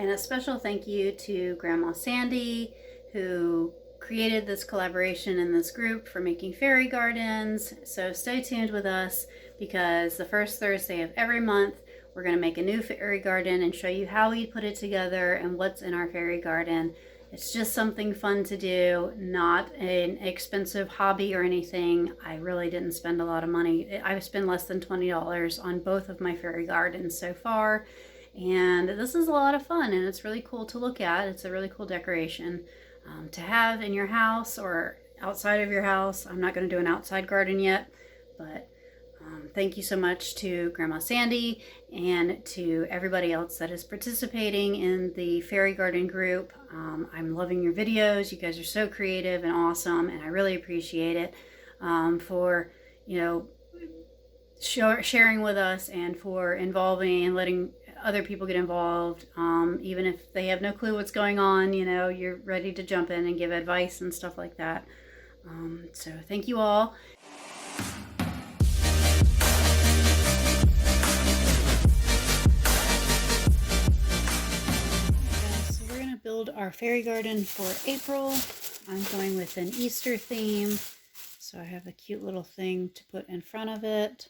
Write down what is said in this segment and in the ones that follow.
And a special thank you to Grandma Sandy, who created this collaboration in this group for making fairy gardens. So stay tuned with us, because the first Thursday of every month, we're going to make a new fairy garden and show you how we put it together and what's in our fairy garden. It's just something fun to do, not an expensive hobby or anything. I really didn't spend a lot of money. I've spent less than $20 on both of my fairy gardens so far. And this is a lot of fun, and it's really cool to look at. It's a really cool decoration to have in your house or outside of your house. I'm not going to do an outside garden yet, but thank you so much to Grandma Sandy and to everybody else that is participating in the fairy garden group. I'm loving your videos. You guys are so creative and awesome, and I really appreciate it for, sharing with us and for involving and letting other people get involved. Even if they have no clue what's going on, you're ready to jump in and give advice and stuff like that. So thank you all. So we're going to build our fairy garden for April. I'm going with an Easter theme. So I have a cute little thing to put in front of it.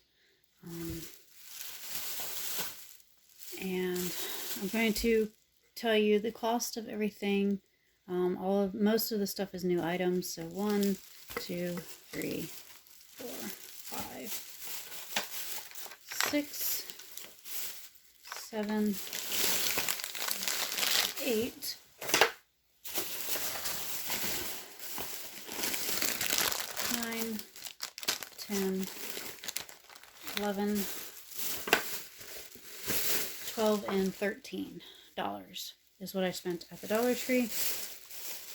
And I'm going to tell you the cost of everything. Most of the stuff is new items. So 1, 2, 3, 4, 5, 6, 7, 8, 9, 10, 11, 12, and $13 is what I spent at the Dollar Tree.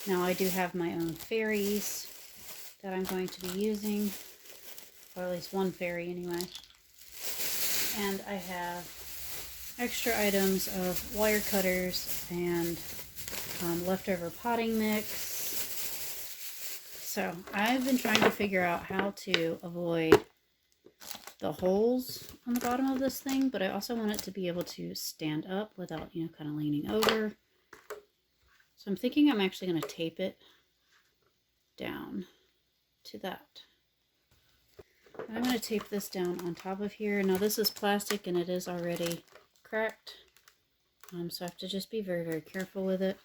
Now I do have my own fairies that I'm going to be using, or at least one fairy anyway. And I have extra items of wire cutters and leftover potting mix. So I've been trying to figure out how to avoid the holes on the bottom of this thing, but I also want it to be able to stand up without, kind of leaning over. So I'm thinking I'm actually going to tape it down to that. I'm going to tape this down on top of here. Now this is plastic and it is already cracked, so I have to just be very, very careful with it.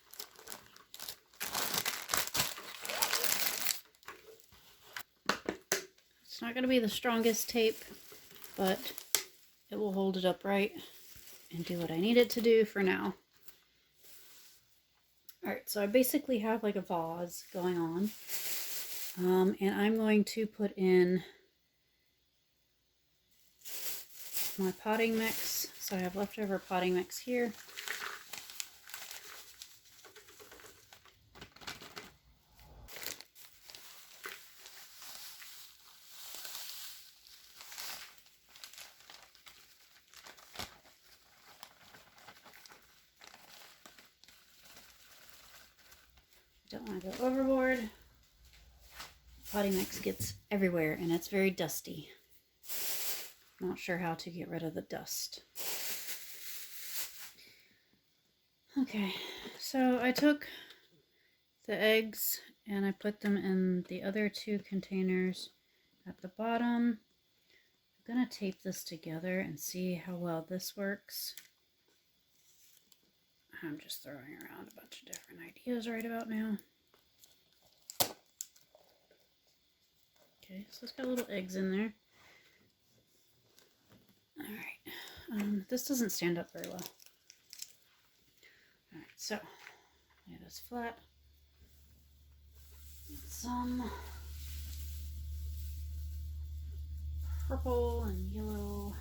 It's not going to be the strongest tape, but it will hold it upright and do what I need it to do for now. Alright, so I basically have like a vase going on, and I'm going to put in my potting mix. So I have leftover potting mix here. Don't want to go overboard. Potting mix gets everywhere and it's very dusty. Not sure how to get rid of the dust. Okay, so I took the eggs and I put them in the other 2 containers at the bottom. I'm going to tape this together and see how well this works. I'm just throwing around a bunch of different ideas right about now. Okay, so it's got little eggs in there. Alright, this doesn't stand up very well. Alright, so lay this flat. Get some purple and yellow.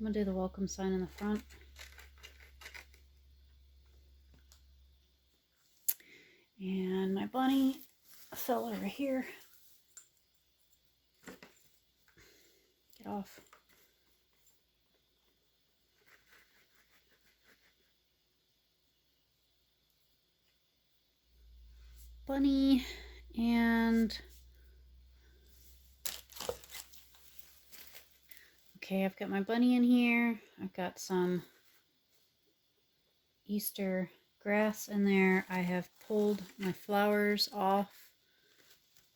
I'm gonna do the welcome sign in the front. And my bunny fell over here. Get off. Bunny, and okay, I've got my bunny in here. I've got some Easter grass in there. I have pulled my flowers off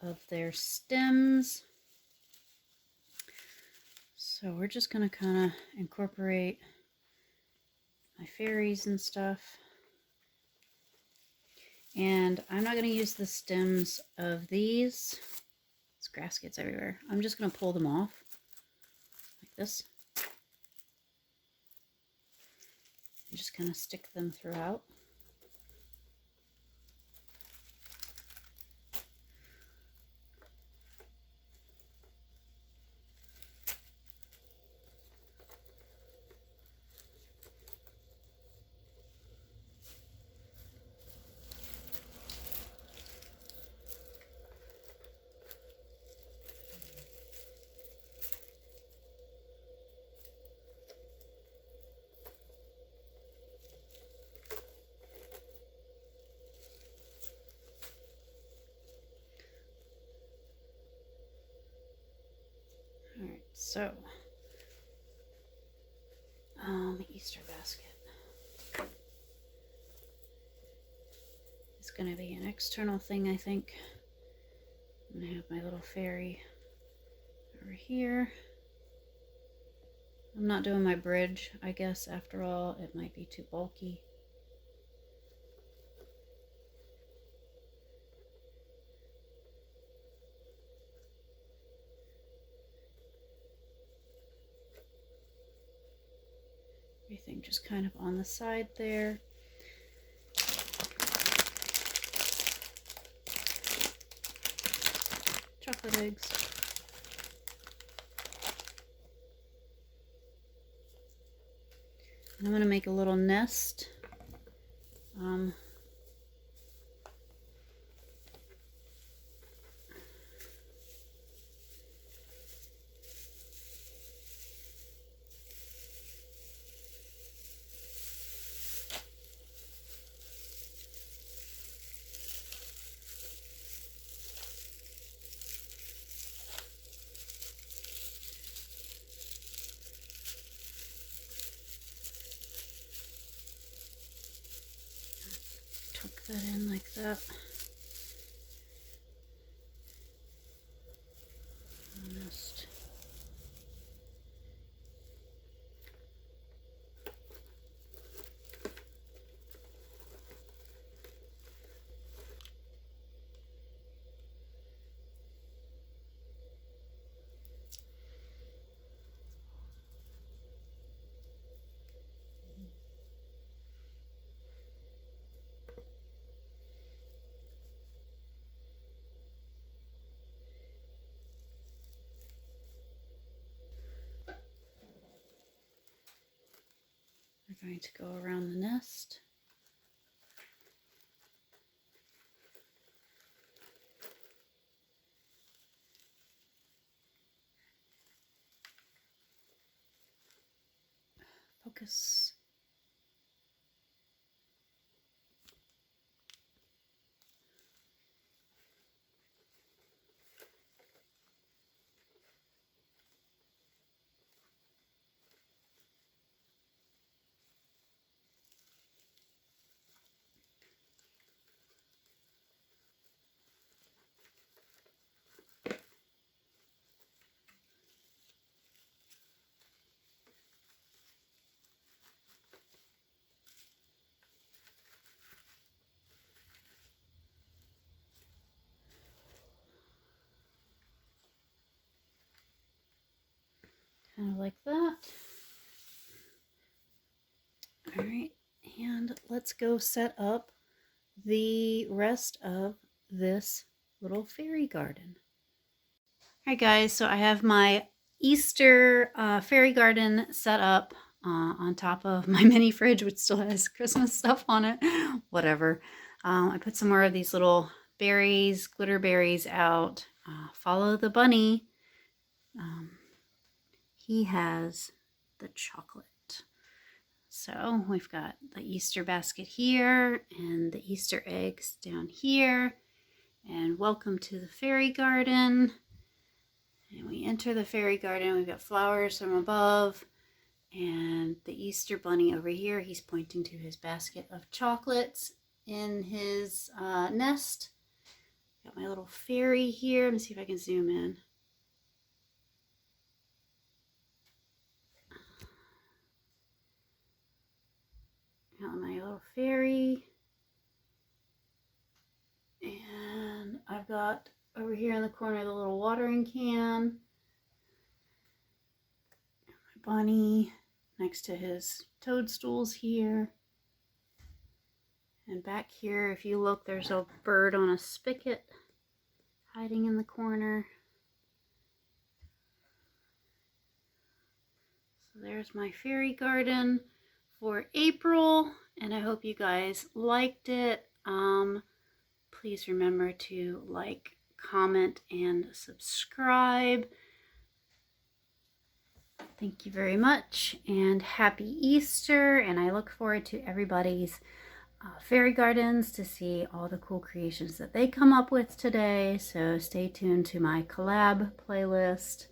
of their stems. So we're just going to kind of incorporate my fairies and stuff. And I'm not going to use the stems of these. This grass gets everywhere. I'm just going to pull them off like this. And just kind of stick them throughout. Alright, so Easter basket. It's going to be an external thing, I think. I'm going to have my little fairy over here. I'm not doing my bridge, I guess, after all. It might be too bulky. Everything just kind of on the side there. Chocolate eggs. And I'm going to make a little nest. Tuck that in like that. Nest. We're going to go around the nest. Focus. Kind of like that. All right, and let's go set up the rest of this little fairy garden. All right, guys, so I have my Easter fairy garden set up on top of my mini fridge, which still has Christmas stuff on it. Whatever. I put some more of these little berries, glitter berries out. Follow the bunny. He has the chocolate. So we've got the Easter basket here and the Easter eggs down here. And welcome to the fairy garden. And we enter the fairy garden. We've got flowers from above. And the Easter bunny over here, he's pointing to his basket of chocolates in his nest. Got my little fairy here. Let me see if I can zoom in. Got my little fairy. And I've got over here in the corner the little watering can. My bunny next to his toadstools here. And back here, if you look, there's a bird on a spigot hiding in the corner. So there's my fairy garden for April, and I hope you guys liked it. Please remember to like, comment, and subscribe. Thank you very much, and happy Easter, and I look forward to everybody's fairy gardens to see all the cool creations that they come up with today. So stay tuned to my collab playlist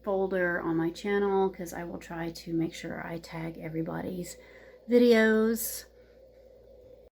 folder on my channel, because I will try to make sure I tag everybody's videos